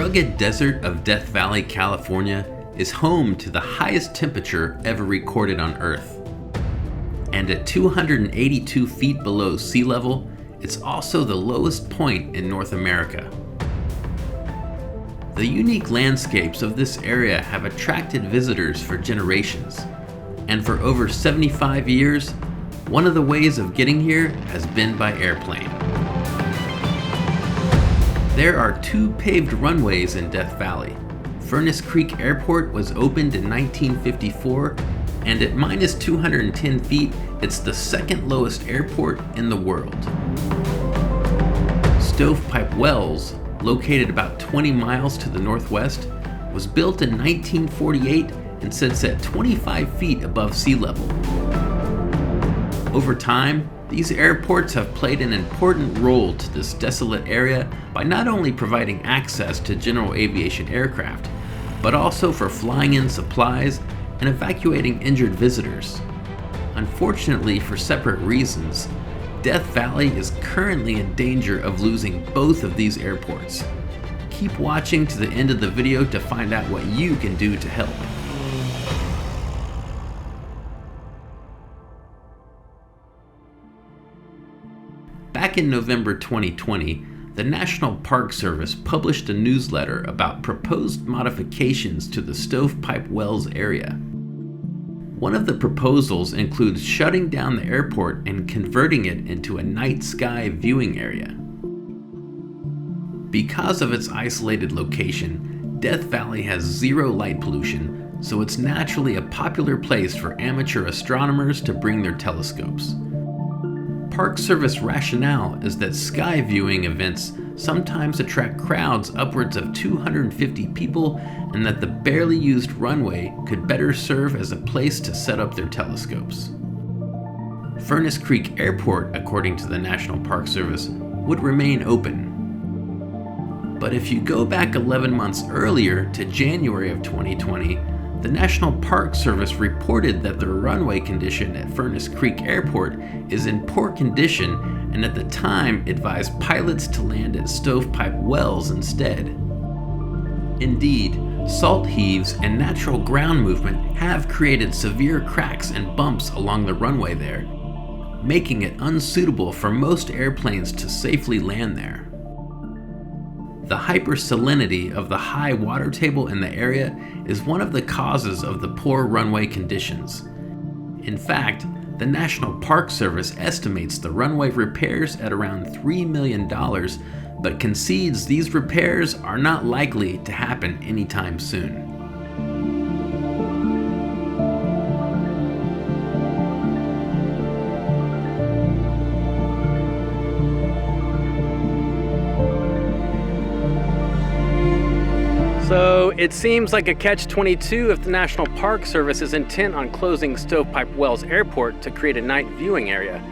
rugged desert of Death Valley, California is home to the highest temperature ever recorded on Earth. And at 282 feet below sea level, it's also the lowest point in North America. The unique landscapes of this area have attracted visitors for generations, and for over 75 years, one of the ways of getting here has been by airplane. There are 2 paved runways in Death Valley. Furnace Creek Airport was opened in 1954, and at minus 210 feet, it's the second lowest airport in the world. Stovepipe Wells, located about 20 miles to the northwest, was built in 1948 and sits at 25 feet above sea level. Over time, these airports have played an important role to this desolate area by not only providing access to general aviation aircraft, but also for flying in supplies and evacuating injured visitors. Unfortunately, for separate reasons, Death Valley is currently in danger of losing both of these airports. Keep watching to the end of the video to find out what you can do to help. Back in November 2020, the National Park Service published a newsletter about proposed modifications to the Stovepipe Wells area. One of the proposals includes shutting down the airport and converting it into a night sky viewing area. Because of its isolated location, Death Valley has zero light pollution, so it's naturally a popular place for amateur astronomers to bring their telescopes. Park Service rationale is that sky viewing events sometimes attract crowds upwards of 250 people, and that the barely used runway could better serve as a place to set up their telescopes. Furnace Creek Airport, according to the National Park Service, would remain open. But if you go back 11 months earlier to January of 2020, the National Park Service reported that the runway condition at Furnace Creek Airport is in poor condition, and at the time advised pilots to land at Stovepipe Wells instead. Indeed, salt heaves and natural ground movement have created severe cracks and bumps along the runway there, making it unsuitable for most airplanes to safely land there. The hypersalinity of the high water table in the area is one of the causes of the poor runway conditions. In fact, the National Park Service estimates the runway repairs at around $3 million, but concedes these repairs are not likely to happen anytime soon. So it seems like a catch-22 if the National Park Service is intent on closing Stovepipe Wells Airport to create a night viewing area.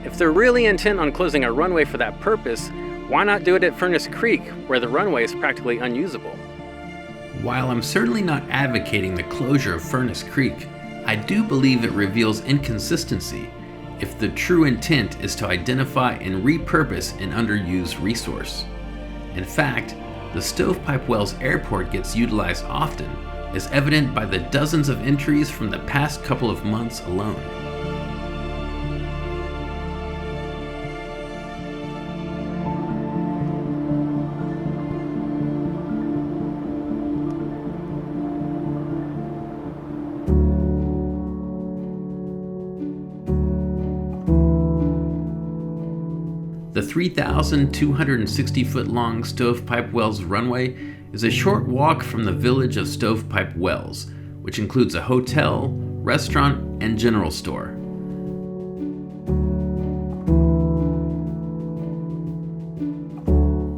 If they're really intent on closing a runway for that purpose, why not do it at Furnace Creek, where the runway is practically unusable? While I'm certainly not advocating the closure of Furnace Creek, I do believe it reveals inconsistency if the true intent is to identify and repurpose an underused resource. In fact, the Stovepipe Wells Airport gets utilized often, as evident by the dozens of entries from the past couple of months alone. The 3,260-foot-long Stovepipe Wells runway is a short walk from the village of Stovepipe Wells, which includes a hotel, restaurant, and general store.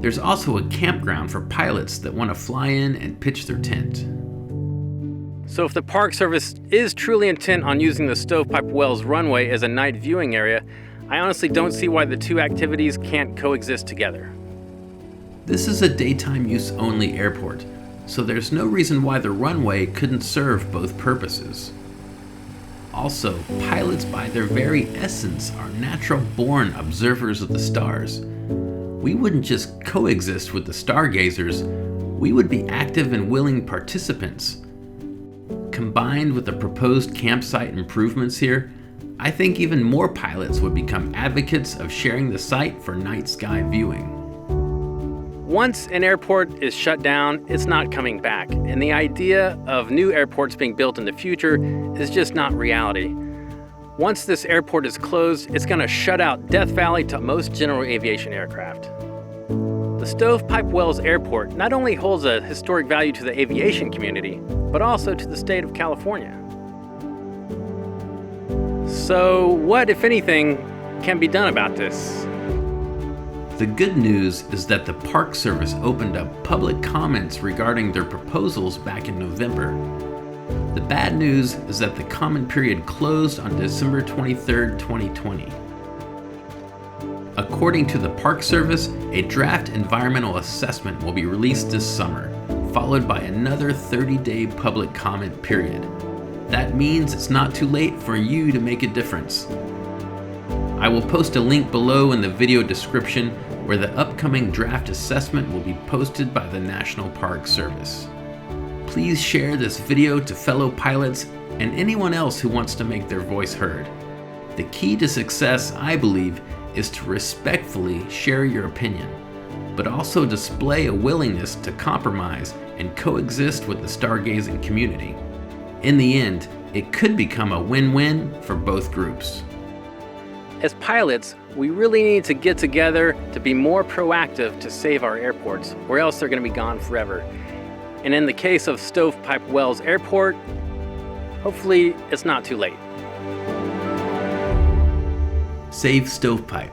There's also a campground for pilots that want to fly in and pitch their tent. So if the Park Service is truly intent on using the Stovepipe Wells runway as a night viewing area, I honestly don't see why the two activities can't coexist together. This is a daytime use only airport, so there's no reason why the runway couldn't serve both purposes. Also, pilots by their very essence are natural-born observers of the stars. We wouldn't just coexist with the stargazers, we would be active and willing participants. Combined with the proposed campsite improvements here, I think even more pilots would become advocates of sharing the site for night sky viewing. Once an airport is shut down, it's not coming back, and the idea of new airports being built in the future is just not reality. Once this airport is closed, it's going to shut out Death Valley to most general aviation aircraft. The Stovepipe Wells Airport not only holds a historic value to the aviation community, but also to the state of California. So what, if anything, can be done about this? The good news is that the Park Service opened up public comments regarding their proposals back in November. The bad news is that the comment period closed on December 23, 2020. According to the Park Service, a draft environmental assessment will be released this summer, followed by another 30-day public comment period. That means it's not too late for you to make a difference. I will post a link below in the video description where the upcoming draft assessment will be posted by the National Park Service. Please share this video to fellow pilots and anyone else who wants to make their voice heard. The key to success, I believe, is to respectfully share your opinion, but also display a willingness to compromise and coexist with the stargazing community. In the end, it could become a win-win for both groups. As pilots, we really need to get together to be more proactive to save our airports, or else they're going to be gone forever. And in the case of Stovepipe Wells Airport, hopefully it's not too late. Save Stovepipe.